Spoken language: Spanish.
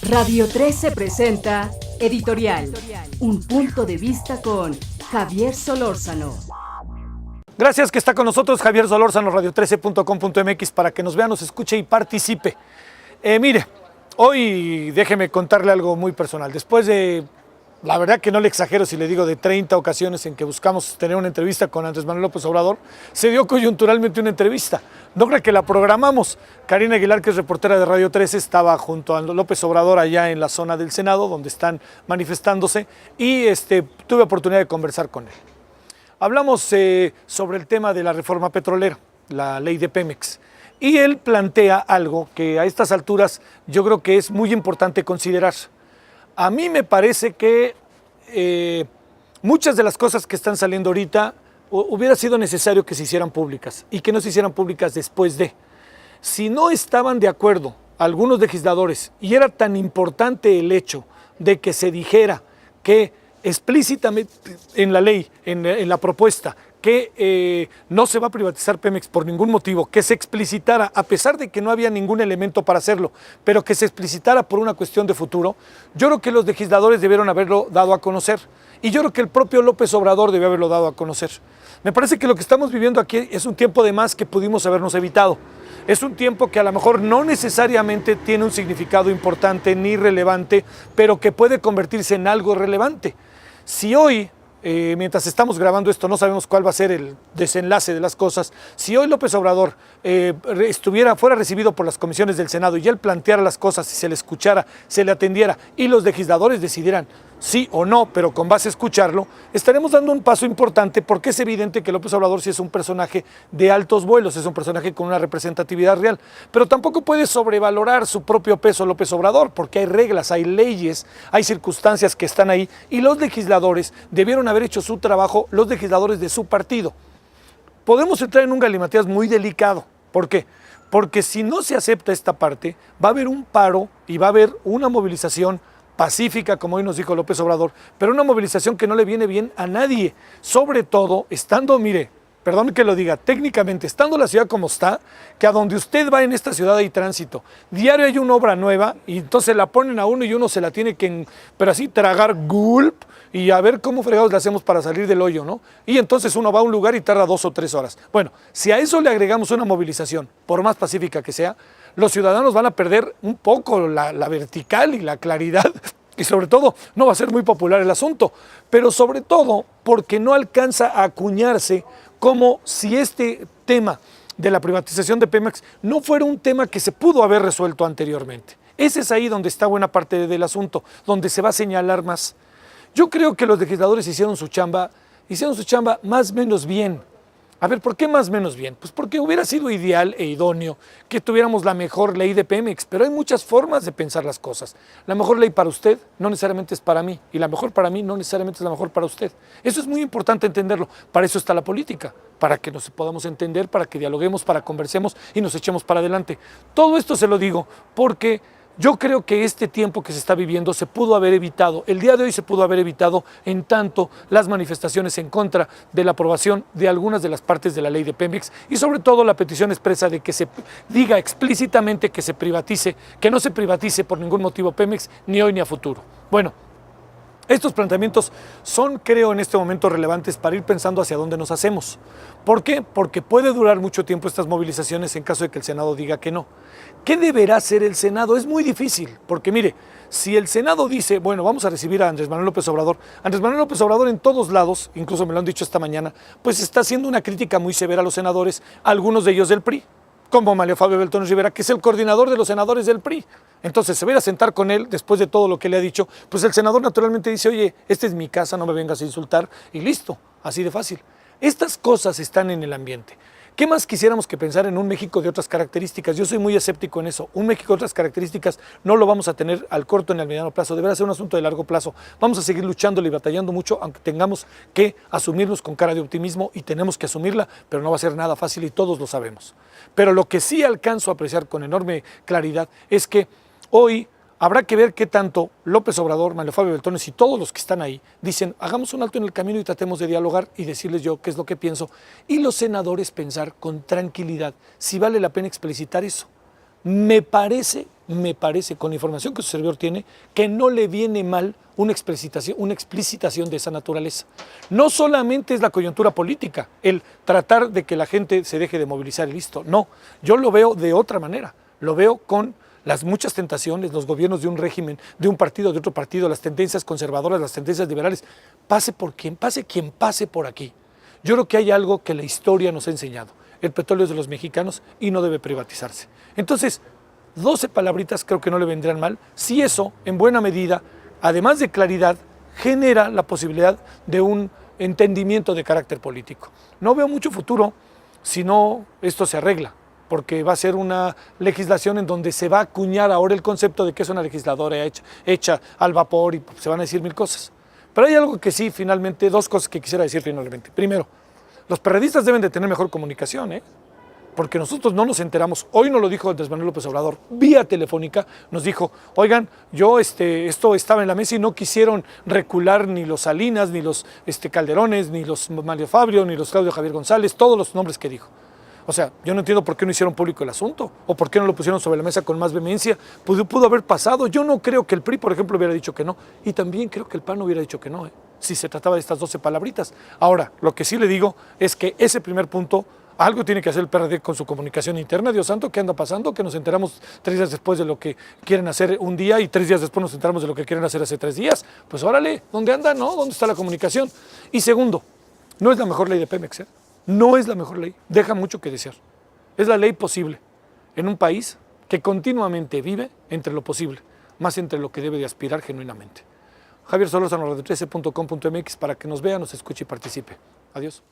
Radio 13 presenta Editorial, un punto de vista con Javier Solórzano. Gracias que está con nosotros Javier Solórzano, radio13.com.mx, para que nos vea, nos escuche y participe. Mire, hoy déjeme contarle algo muy personal. Después de, la verdad que no le exagero si le digo, de 30 ocasiones en que buscamos tener una entrevista con Andrés Manuel López Obrador, se dio coyunturalmente una entrevista. No creo que la programamos. Karina Aguilar, que es reportera de Radio 13, estaba junto a López Obrador allá en la zona del Senado, donde están manifestándose, y tuve oportunidad de conversar con él. Hablamos sobre el tema de la reforma petrolera, la ley de Pemex, y él plantea algo que a estas alturas yo creo que es muy importante considerar. A mí me parece que muchas de las cosas que están saliendo ahorita hubiera sido necesario que se hicieran públicas y que no se hicieran públicas después de. Si no estaban de acuerdo algunos legisladores y era tan importante el hecho de que se dijera que explícitamente en la ley, en la propuesta, que no se va a privatizar Pemex por ningún motivo, que se explicitara, a pesar de que no había ningún elemento para hacerlo, pero que se explicitara por una cuestión de futuro, yo creo que los legisladores debieron haberlo dado a conocer. Y yo creo que el propio López Obrador debió haberlo dado a conocer. Me parece que lo que estamos viviendo aquí es un tiempo de más que pudimos habernos evitado. Es un tiempo que a lo mejor no necesariamente tiene un significado importante ni relevante, pero que puede convertirse en algo relevante. Si hoy, mientras estamos grabando esto, no sabemos cuál va a ser el desenlace de las cosas, si hoy López Obrador fuera recibido por las comisiones del Senado y él planteara las cosas y se le escuchara, se le atendiera y los legisladores decidieran sí o no, pero con base a escucharlo, estaremos dando un paso importante, porque es evidente que López Obrador sí es un personaje de altos vuelos, es un personaje con una representatividad real, pero tampoco puede sobrevalorar su propio peso López Obrador, porque hay reglas, hay leyes, hay circunstancias que están ahí, y los legisladores debieron haber hecho su trabajo, los legisladores de su partido. Podemos entrar en un galimatías muy delicado. ¿Por qué? Porque si no se acepta esta parte, va a haber un paro y va a haber una movilización pacífica, como hoy nos dijo López Obrador, pero una movilización que no le viene bien a nadie, sobre todo estando, mire, perdón que lo diga, técnicamente, estando la ciudad como está, que a donde usted va en esta ciudad hay tránsito, diario hay una obra nueva, y entonces la ponen a uno y uno se la tiene que, pero así, tragar gulp, y a ver cómo fregados le hacemos para salir del hoyo, ¿no? Y entonces uno va a un lugar y tarda 2 o 3 horas. Bueno, si a eso le agregamos una movilización, por más pacífica que sea, los ciudadanos van a perder un poco la vertical y la claridad, y sobre todo no va a ser muy popular el asunto, pero sobre todo porque no alcanza a acuñarse como si este tema de la privatización de Pemex no fuera un tema que se pudo haber resuelto anteriormente. Ese es ahí donde está buena parte del asunto, donde se va a señalar más. Yo creo que los legisladores hicieron su chamba más o menos bien. A ver, ¿por qué más o menos bien? Pues porque hubiera sido ideal e idóneo que tuviéramos la mejor ley de Pemex, pero hay muchas formas de pensar las cosas. La mejor ley para usted no necesariamente es para mí, y la mejor para mí no necesariamente es la mejor para usted. Eso es muy importante entenderlo. Para eso está la política, para que nos podamos entender, para que dialoguemos, para conversemos y nos echemos para adelante. Todo esto se lo digo porque yo creo que este tiempo que se está viviendo se pudo haber evitado, el día de hoy se pudo haber evitado, en tanto las manifestaciones en contra de la aprobación de algunas de las partes de la ley de Pemex, y sobre todo la petición expresa de que se diga explícitamente que se privatice, que no se privatice por ningún motivo Pemex, ni hoy ni a futuro. Bueno, estos planteamientos son, creo, en este momento relevantes para ir pensando hacia dónde nos hacemos. ¿Por qué? Porque puede durar mucho tiempo estas movilizaciones en caso de que el Senado diga que no. ¿Qué deberá hacer el Senado? Es muy difícil, porque mire, si el Senado dice, bueno, vamos a recibir a Andrés Manuel López Obrador, Andrés Manuel López Obrador en todos lados, incluso me lo han dicho esta mañana, pues está haciendo una crítica muy severa a los senadores, algunos de ellos del PRI, como Mario Fabio Beltrones Rivera, que es el coordinador de los senadores del PRI. Entonces se va a ir a sentar con él después de todo lo que le ha dicho, pues el senador naturalmente dice, oye, esta es mi casa, no me vengas a insultar, y listo, así de fácil. Estas cosas están en el ambiente. ¿Qué más quisiéramos que pensar en un México de otras características? Yo soy muy escéptico en eso. Un México de otras características no lo vamos a tener al corto ni al mediano plazo. Deberá ser un asunto de largo plazo. Vamos a seguir luchando y batallando mucho, aunque tengamos que asumirnos con cara de optimismo, y tenemos que asumirla, pero no va a ser nada fácil y todos lo sabemos. Pero lo que sí alcanzo a apreciar con enorme claridad es que hoy habrá que ver qué tanto López Obrador, Mario Fabio Beltrones y todos los que están ahí dicen, hagamos un alto en el camino y tratemos de dialogar y decirles yo qué es lo que pienso. Y los senadores pensar con tranquilidad si vale la pena explicitar eso. Me parece me parece, con la información que su servidor tiene, que no le viene mal una explicitación de esa naturaleza. No solamente es la coyuntura política, el tratar de que la gente se deje de movilizar y listo. No, yo lo veo de otra manera. Lo veo con las muchas tentaciones, los gobiernos de un régimen, de un partido, de otro partido, las tendencias conservadoras, las tendencias liberales. Pase quien pase por aquí. Yo creo que hay algo que la historia nos ha enseñado. El petróleo es de los mexicanos y no debe privatizarse. Entonces, 12 palabritas creo que no le vendrían mal si eso, en buena medida, además de claridad, genera la posibilidad de un entendimiento de carácter político. No veo mucho futuro si no esto se arregla, porque va a ser una legislación en donde se va a acuñar ahora el concepto de que es una legisladora hecha al vapor y se van a decir mil cosas. Pero hay algo que sí, finalmente, dos cosas que quisiera decir finalmente. Primero, los perredistas deben de tener mejor comunicación, porque nosotros no nos enteramos. Hoy nos lo dijo Andrés Manuel López Obrador, vía telefónica, nos dijo, oigan, yo esto estaba en la mesa y no quisieron recular ni los Salinas, ni los Calderones, ni los Mario Fabio, ni los Claudio Javier González, todos los nombres que dijo. O sea, yo no entiendo por qué no hicieron público el asunto, o por qué no lo pusieron sobre la mesa con más vehemencia. Pudo haber pasado. Yo no creo que el PRI, por ejemplo, hubiera dicho que no, y también creo que el PAN no hubiera dicho que no, si se trataba de estas 12 palabritas. Ahora, lo que sí le digo es que ese primer punto, algo tiene que hacer el PRD con su comunicación interna. Dios santo, ¿qué anda pasando? Que nos enteramos 3 días después de lo que quieren hacer un día y 3 días después nos enteramos de lo que quieren hacer hace 3 días. Pues órale, ¿dónde anda? ¿No? ¿Dónde está la comunicación? Y segundo, no es la mejor ley de Pemex, No es la mejor ley, deja mucho que desear. Es la ley posible en un país que continuamente vive entre lo posible, más entre lo que debe de aspirar genuinamente. Javier Solórzano, radio13.com.mx, para que nos vea, nos escuche y participe. Adiós.